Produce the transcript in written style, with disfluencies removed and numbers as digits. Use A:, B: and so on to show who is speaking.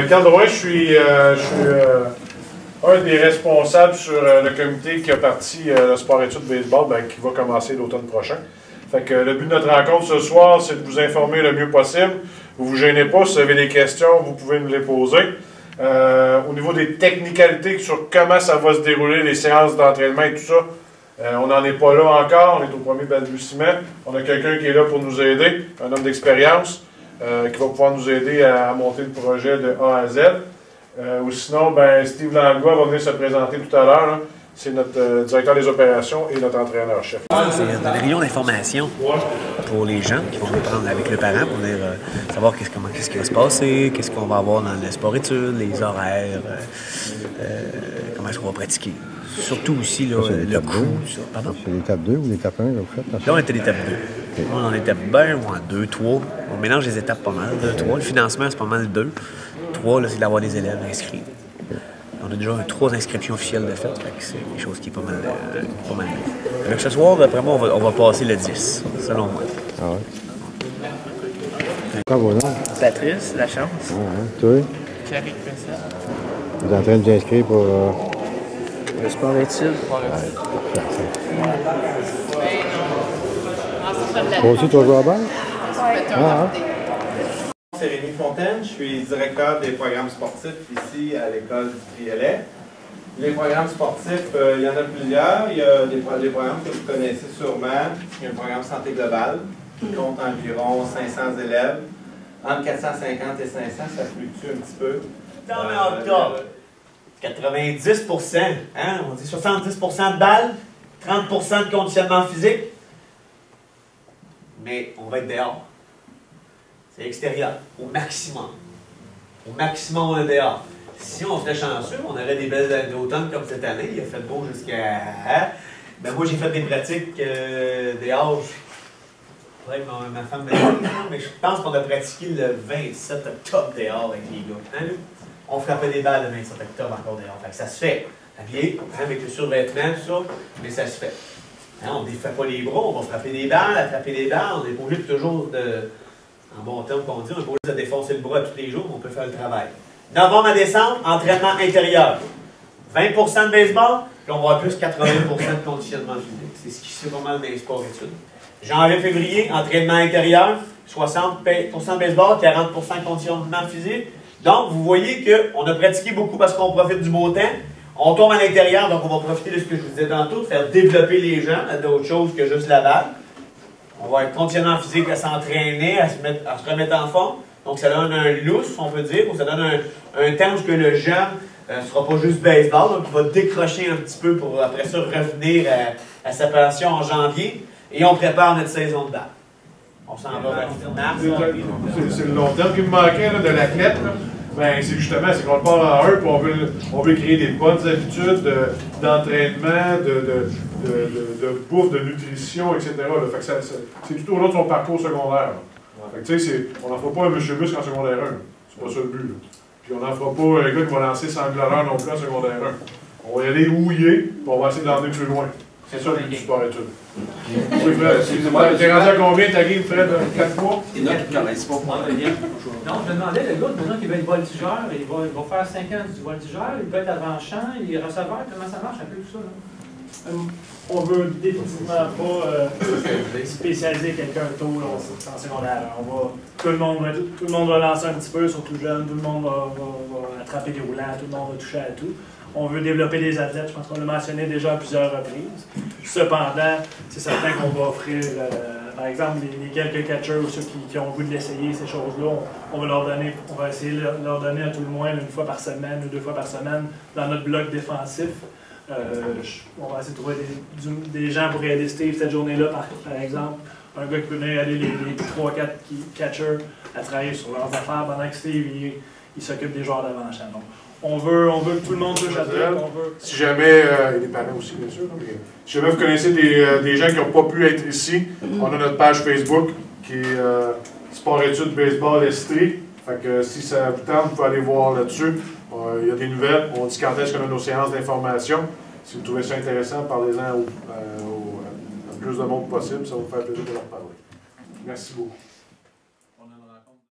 A: Carl Drouin, je suis un des responsables sur le comité qui a parti le sport-études baseball qui va commencer l'automne prochain. Fait que le but de notre rencontre ce soir, c'est de vous informer le mieux possible. Vous ne vous gênez pas, si vous avez des questions, vous pouvez nous les poser. Au niveau des technicalités sur comment ça va se dérouler, les séances d'entraînement et tout ça, on n'en est pas là encore, on est au premier balbutiement. On a quelqu'un qui est là pour nous aider, un homme d'expérience, qui va pouvoir nous aider à monter le projet de A à Z. Ou sinon, Steve Langlois va venir se présenter tout à l'heure. C'est notre directeur des opérations et notre entraîneur-chef.
B: C'est une réunion d'information pour les gens qui vont nous prendre avec le parent pour venir savoir qu'est-ce qui va se passer, qu'est-ce qu'on va avoir dans le sport-études, les horaires, comment est-ce qu'on va pratiquer. Surtout aussi là, le coût. Pardon?
C: C'est l'étape 2 ou l'étape 1 que vous faites?
B: Là, on était l'étape 2. Okay. On est en étape 1 ou en 2, 3. On mélange les étapes pas mal. 2, 3. Le financement, c'est pas mal 2. 3, c'est d'avoir des élèves inscrits. Okay. On a déjà 3 inscriptions officielles de fait. C'est quelque chose qui est pas mal bien. Donc ce soir, d'après moi, on va passer le 10, selon moi.
C: Ah ouais. Quoi vos noms?
D: Patrice, la chance.
C: Ah ouais. Toi?
D: Carrie Cressel.
C: Vous êtes en train de vous inscrire pour...
D: Le sport-études.
C: Toi aussi, tu vas jouer à balle?
D: Oui.
E: C'est Rémi Fontaine, je suis directeur des programmes sportifs ici à l'école du Triolet. Les programmes sportifs, il y en a plusieurs. Il y a des programmes que vous connaissez sûrement. Il y a le programme Santé Globale qui compte environ 500 élèves. Entre 450 et 500, ça fluctue un petit peu.
B: Dans le octobre, 90%, hein? On dit 70% de balles, 30% de conditionnement physique. Mais on va être dehors. C'est extérieur, au maximum. Au maximum, on est dehors. Si on serait chanceux, on aurait des belles années d'automne comme cette année. Il a fait beau jusqu'à... moi, j'ai fait des pratiques dehors. Il faudrait que ma femme me dise, mais je pense qu'on a pratiqué le 27 octobre dehors avec les gars. Hein, on frappait des balles le 27 octobre encore dehors. Fait que ça se fait. Habillé, avec le survêtement, tout ça, mais ça se fait. Hein, on ne défait pas les bras, on va frapper des balles, attraper des balles. On n'est pas obligé toujours de... En bon terme qu'on dit, on n'est pas obligé de défoncer le bras tous les jours, on peut faire le travail. Novembre à décembre, entraînement intérieur. 20% de baseball, puis on va avoir plus 80% de conditionnement physique. C'est ce qui se fait pas mal dans les sports-études. Janvier-février, entraînement intérieur, 60% de baseball, 40% de conditionnement physique. Donc, vous voyez qu'on a pratiqué beaucoup parce qu'on profite du beau temps. On tombe à l'intérieur, donc on va profiter de ce que je vous disais tantôt, de faire développer les gens à d'autres choses que juste la balle. On va être conditionnement physique à s'entraîner, à se remettre en forme. Donc, ça donne un lousse, on peut dire, ou ça donne un temps où le jeune ne sera pas juste baseball, donc il va décrocher un petit peu pour après ça revenir à sa passion en janvier. Et on prépare notre saison de balle. On s'en va vers mars.
A: C'est le long terme qui me manquait là, de l'athlète. C'est justement, c'est qu'on part en 1 puis on veut créer des bonnes habitudes d'entraînement, de bouffe, de nutrition, etc. Là. Fait que c'est tout au long de son parcours secondaire. Fait que, on n'en fera pas un monsieur Muscle en secondaire 1. C'est pas ça le but. Là. Puis on n'en fera pas un gars qui va lancer sans gloreur non plus en secondaire 1. On va y aller où il est, puis on va essayer de l'emmener plus loin. C'est ça le but du sport-études. Oui, Fred, excusez-moi, t'es rendu à combien ta game, Fred? 4 mois?
F: C'est pas pour non, je me demandais, le gars, maintenant qu'il va être voltigeur, il va faire 5 ans du voltigeur, il peut être avant-champ, il est receveur, comment ça marche un peu tout ça? Là?
G: On veut définitivement pas spécialiser quelqu'un tôt là, en secondaire. Tout le monde va lancer un petit peu, surtout jeune, tout le monde va attraper des roulants, tout le monde va toucher à tout. On veut développer des athlètes, je pense qu'on l'a mentionné déjà à plusieurs reprises. Cependant, c'est certain qu'on va offrir, par exemple, les quelques catchers ou ceux qui ont le goût de l'essayer, ces choses-là, on va essayer de leur donner à tout le moins 1 fois par semaine ou 2 fois par semaine dans notre bloc défensif. On va essayer de trouver des gens pour aider Steve cette journée-là, par exemple. Un gars qui peut venir aider les 3-4 catchers à travailler sur leurs affaires pendant que Steve il s'occupe des joueurs d'avant-champ. On veut que tout le monde touche à tout.
A: Si jamais, et les parents aussi, bien sûr, mais si jamais vous connaissez des gens qui n'ont pas pu être ici, on a notre page Facebook qui est Sport-études baseball Estrie. Fait que si ça vous tente, vous pouvez aller voir là-dessus. Il y a des nouvelles. On dit quand est-ce qu'on a nos séances d'information. Si vous trouvez ça intéressant, parlez-en au plus de monde possible. Ça va vous faire plaisir de leur parler. Merci beaucoup.